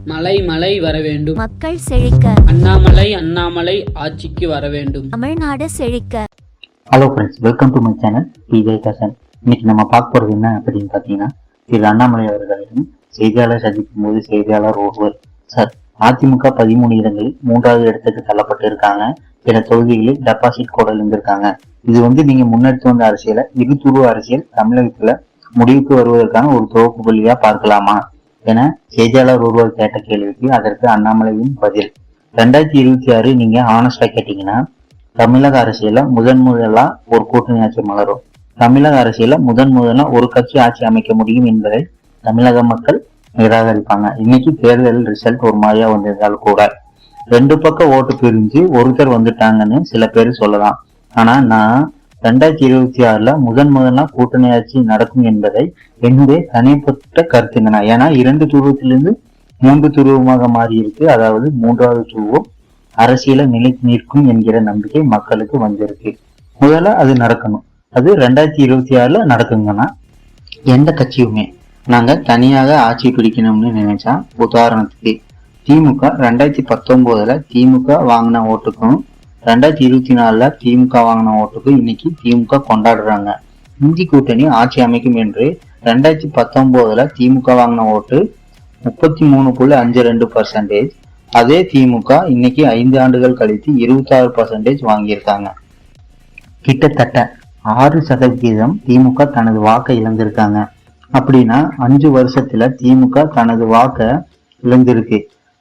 மலை மலை வர வேண்டும். மக்கள் செழிக்க. அண்ணாமலை அண்ணாமலை ஆட்சிக்கு வர வேண்டும். தமிழ்நாடு செழிக்க. Hello friends, welcome to my channel Vijay Kasan. இன்னைக்கு நம்ம பார்க்க போறது என்ன அப்படின்னு பார்த்தீங்கன்னா, திரு அண்ணாமலை அவர்களிடம் செய்தியாளர் சந்திக்கும் போது செய்தியாளர் ஒருவர், சார் அதிமுக 13 இடங்களில் 3வது இடத்துக்கு தள்ளப்பட்டு இருக்காங்க, சில தொகுதிகளில் டெபாசிட் கூட இருந்திருக்காங்க. இது நீங்க முன்னெடுத்து வந்த அரசியல இருதுருவ அரசியல் தமிழகத்துல முடிவுக்கு வருவதற்கான ஒரு துவக்கு புள்ளியா பார்க்கலாமா என செய்தியாளர் ஒருவர் கேட்ட கேள்விக்கு அதற்கு அண்ணாமலையின் பதில். 2026 நீங்க ஆனஸ்டா கேட்டீங்கன்னா, தமிழக அரசியல முதலா ஒரு கூட்டணி ஆட்சி மலரும். தமிழக அரசியல முதலா ஒரு கட்சி ஆட்சி அமைக்க முடியும் என்பதை தமிழக மக்கள் நிராகரிப்பாங்க. இன்னைக்கு தேர்தல் ரிசல்ட் ஒரு மாதிரியா வந்திருந்தாலும் கூட 2 பக்கம் ஓட்டு பிரிஞ்சு ஒருத்தர் வந்துட்டாங்கன்னு சில பேர் சொல்லலாம். ஆனா நான் 2026 முதலா கூட்டணி ஆட்சி நடக்கும் என்பதை என்னுடைய தனிப்பட்ட கருத்துங்கண்ணா. ஏன்னா 2 துருவத்திலிருந்து 3 துருவமாக மாறி இருக்கு. அதாவது 3வது துருவம் அரசியல நிலைத்து நிற்கும் என்கிற நம்பிக்கை மக்களுக்கு வந்திருக்கு. முதல்ல அது நடக்கணும். அது 2026 நடக்குங்கன்னா, எந்த கட்சியுமே நாங்க தனியாக ஆட்சி பிடிக்கணும்னு நினைச்சா, உதாரணத்துக்கு திமுக 2019 திமுக வாங்கின ஓட்டுக்கும் 2024 திமுக வாங்கின ஓட்டுக்கும் இன்னைக்கு திமுக கொண்டாடுறாங்க. இந்தி கூட்டணி ஆட்சி அமைக்கும் என்று 2019 திமுக வாங்கின ஓட்டு 33.52%. அதே திமுக இன்னைக்கு 5 ஆண்டுகள் கழித்து 26% வாங்கியிருக்காங்க. கிட்டத்தட்ட 6% திமுக தனது வாக்கை இழந்திருக்காங்க. அப்படின்னா 5 வருஷத்துல திமுக தனது வாக்கை இழந்திருக்கு.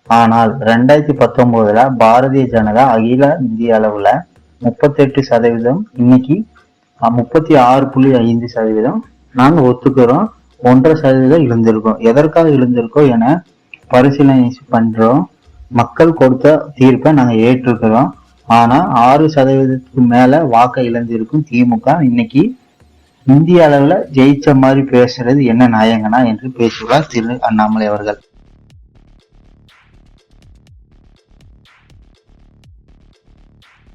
ஆனால் 2019 பாரதிய ஜனதா அகில இந்திய அளவுல 38%, இன்னைக்கு 36.5% நாங்க ஒத்துக்கிறோம். 1.5% இழந்திருக்கோம். எதற்காக இழந்திருக்கோம் என பரிசீலனை பண்றோம். மக்கள் கொடுத்த தீர்ப்பை நாங்க ஏற்றிருக்கிறோம். ஆனா 6%க்கு மேல வாக்கை இழந்திருக்கும் திமுக இன்னைக்கு இந்திய அளவுல ஜெயிச்ச மாதிரி பேசுறது என்ன நியாயங்கனா என்று பேசுவார் திரு அண்ணாமலை அவர்கள்.